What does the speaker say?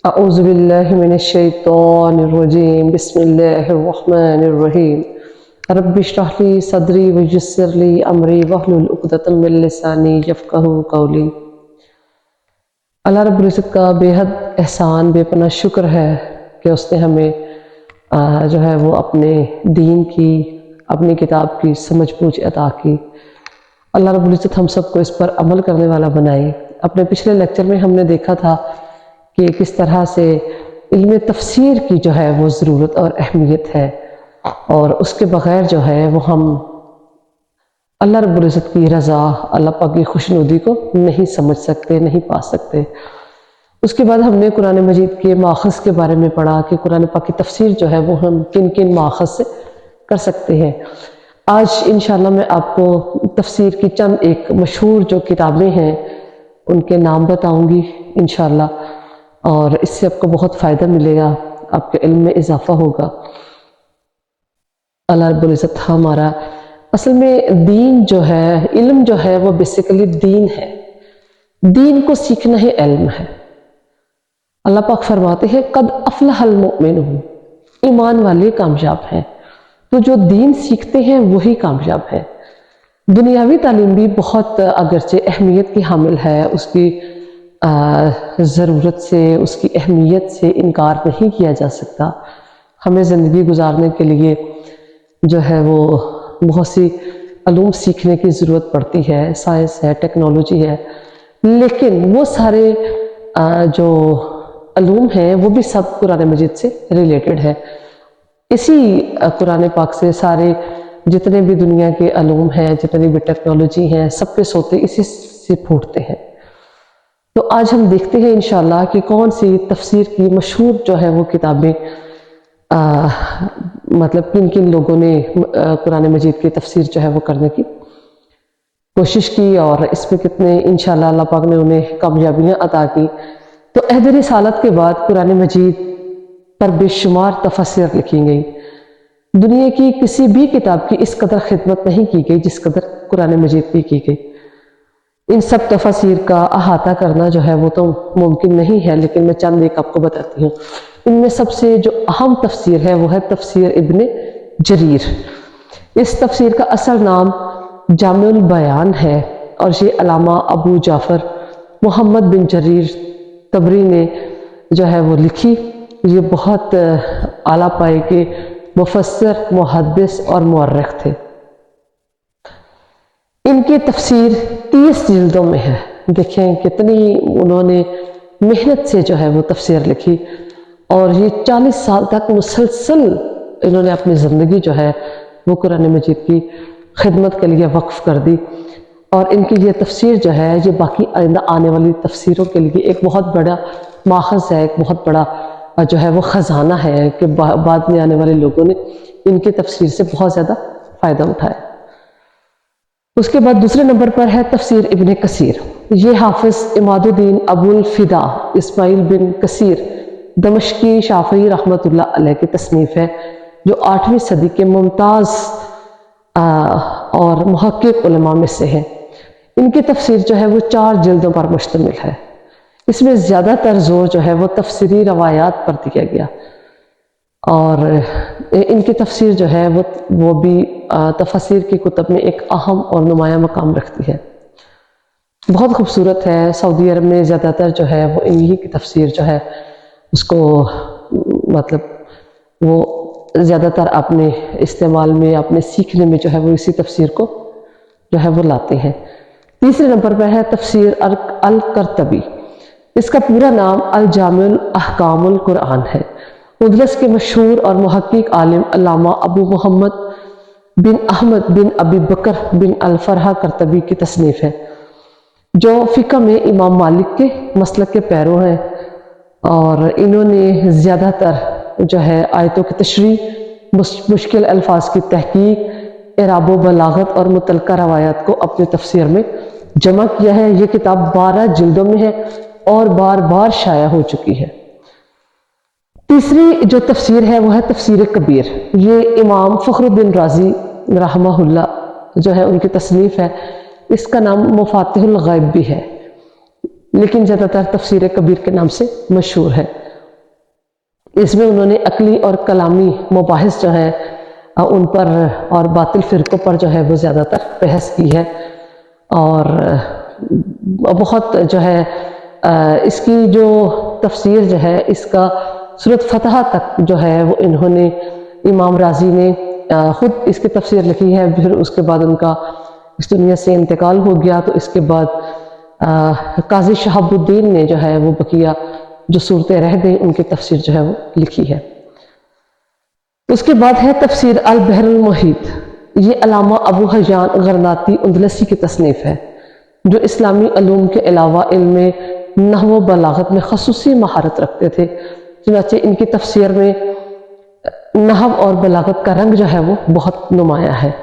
اعوذ باللہ من الشیطان الرجیم بسم اللہ الرحمن الرحیم رب اشرح لی صدری ویسر لی امری واحلل عقدۃ من لسانی یفقہوا قولی۔ اللہ رب العزت کا بے حد احسان، بے پناہ شکر ہے کہ اس نے ہمیں جو ہے وہ اپنے دین کی، اپنی کتاب کی سمجھ بوجھ عطا کی۔ اللہ رب العزت ہم سب کو اس پر عمل کرنے والا بنائے۔ اپنے پچھلے لیکچر میں ہم نے دیکھا تھا کہ کس طرح سے علم تفسیر کی جو ہے وہ ضرورت اور اہمیت ہے، اور اس کے بغیر جو ہے وہ ہم اللہ رب العزت کی رضا، اللہ پاک کی خوشنودی کو نہیں سمجھ سکتے، نہیں پا سکتے۔ اس کے بعد ہم نے قرآن مجید کے ماخذ کے بارے میں پڑھا کہ قرآن پاک کی تفسیر جو ہے وہ ہم کن کن ماخذ سے کر سکتے ہیں۔ آج انشاءاللہ میں آپ کو تفسیر کی چند ایک مشہور جو کتابیں ہیں ان کے نام بتاؤں گی انشاءاللہ، اور اس سے آپ کو بہت فائدہ ملے گا، آپ کے علم میں اضافہ ہوگا۔ اللہ رب العزت ہمارا اصل میں دین جو ہے، علم جو ہے وہ بیسیکلی دین ہے، دین کو سیکھنا ہی علم ہے۔ اللہ پاک فرماتے ہیں قد افلح المؤمنون، ایمان والے کامیاب ہیں۔ تو جو دین سیکھتے ہیں وہی کامیاب ہیں۔ دنیاوی تعلیم بھی بہت اگرچہ اہمیت کی حامل ہے، اس کی ضرورت سے، اس کی اہمیت سے انکار نہیں کیا جا سکتا۔ ہمیں زندگی گزارنے کے لیے جو ہے وہ بہت سی علوم سیکھنے کی ضرورت پڑتی ہے، سائنس ہے، ٹیکنالوجی ہے، لیکن وہ سارے جو علوم ہیں وہ بھی سب قرآن مجید سے ریلیٹڈ ہے۔ اسی قرآن پاک سے سارے جتنے بھی دنیا کے علوم ہیں، جتنی بھی ٹیکنالوجی ہیں، سب کے سوتے اسی سے پھوٹتے ہیں۔ تو آج ہم دیکھتے ہیں انشاءاللہ کہ کون سی تفسیر کی مشہور جو ہے وہ کتابیں، مطلب کن کن لوگوں نے قرآن مجید کی تفسیر جو ہے وہ کرنے کی کوشش کی، اور اس میں کتنے انشاءاللہ اللہ پاک نے انہیں کامیابیاں عطا کی۔ تو عہد رسالت کے بعد قرآن مجید پر بے شمار تفاسیر لکھی گئی۔ دنیا کی کسی بھی کتاب کی اس قدر خدمت نہیں کی گئی جس قدر قرآن مجید کی گئی۔ ان سب تفاسیر کا احاطہ کرنا جو ہے وہ تو ممکن نہیں ہے، لیکن میں چند ایک آپ کو بتاتی ہوں۔ ان میں سب سے جو اہم تفسیر ہے وہ ہے تفسیر ابن جریر۔ اس تفسیر کا اصل نام جامع البیان ہے، اور یہ علامہ ابو جعفر محمد بن جریر طبری نے جو ہے وہ لکھی۔ یہ بہت اعلیٰ پائے کے مفسر، محدث اور مورخ تھے۔ ان کی تفسیر 30 جلدوں میں ہے۔ دیکھیں کتنی انہوں نے محنت سے جو ہے وہ تفسیر لکھی، اور یہ 40 سال تک مسلسل انہوں نے اپنی زندگی جو ہے وہ قرآن مجید کی خدمت کے لیے وقف کر دی۔ اور ان کی یہ تفسیر جو ہے یہ باقی آئندہ آنے والی تفسیروں کے لیے ایک بہت بڑا ماخذ ہے، ایک بہت بڑا جو ہے وہ خزانہ ہے کہ بعد میں آنے والے لوگوں نے ان کی تفسیر سے بہت زیادہ فائدہ اٹھایا۔ اس کے بعد دوسرے نمبر پر ہے تفسیر ابن کثیر۔ یہ حافظ عماد الدین ابو الفدا اسماعیل بن کثیر دمشقی شافعی رحمۃ اللہ علیہ کی تصنیف ہے، جو 8ویں صدی کے ممتاز اور محقق علماء میں سے ہے۔ ان کی تفسیر جو ہے وہ 4 جلدوں پر مشتمل ہے۔ اس میں زیادہ تر زور جو ہے وہ تفسیری روایات پر دیا گیا، اور ان کی تفسیر جو ہے وہ بھی تفسیر کی کتب میں ایک اہم اور نمایاں مقام رکھتی ہے۔ بہت خوبصورت ہے۔ سعودی عرب میں زیادہ تر جو ہے وہ انہی کی تفسیر جو ہے اس کو مطلب وہ زیادہ تر اپنے استعمال میں، اپنے سیکھنے میں جو ہے وہ اسی تفسیر کو جو ہے وہ لاتے ہیں۔ تیسرے نمبر پر ہے تفسیر القرطبی۔ اس کا پورا نام الجامع الاحکام القرآن ہے۔ اندلس کے مشہور اور محقق عالم علامہ ابو محمد بن احمد بن ابی بکر بن الفرح قرطبی کی تصنیف ہے، جو فقہ میں امام مالک کے مسلک کے پیرو ہیں، اور انہوں نے زیادہ تر جو ہے آیتوں کی تشریح، مشکل الفاظ کی تحقیق، اعراب و بلاغت اور متعلقہ روایات کو اپنی تفسیر میں جمع کیا ہے۔ یہ کتاب 12 جلدوں میں ہے اور بار بار شائع ہو چکی ہے۔ تیسری جو تفسیر ہے وہ ہے تفسیر کبیر۔ یہ امام فخر الدین رازی رحمہ اللہ جو ہے ان کی تصنیف ہے۔ اس کا نام مفاتیح الغیب بھی ہے، لیکن زیادہ تر تفسیر کبیر کے نام سے مشہور ہے۔ اس میں انہوں نے عقلی اور کلامی مباحث جو ہیں ان پر اور باطل فرقوں پر جو ہے وہ زیادہ تر بحث کی ہے، اور بہت جو ہے اس کی جو تفسیر جو ہے اس کا سورۃ فتح تک جو ہے وہ انہوں نے، امام رازی نے خود اس کی تفسیر لکھی ہے، پھر اس کے بعد ان کا اس دنیا سے انتقال ہو گیا، تو اس کے بعد قاضی شہاب الدین نے جو ہے وہ بقیہ جو صورتیں رہ گئی ان کی تفسیر جو ہے وہ لکھی ہے۔ اس کے بعد ہے تفسیر البحر المحیط، یہ علامہ ابو حیان غرناطی اندلسی کی تصنیف ہے، جو اسلامی علوم کے علاوہ علم نحو و بلاغت میں خصوصی مہارت رکھتے تھے، چنانچہ ان کی تفسیر میں نحو اور بلاغت کا رنگ جو ہے وہ بہت نمایاں ہے۔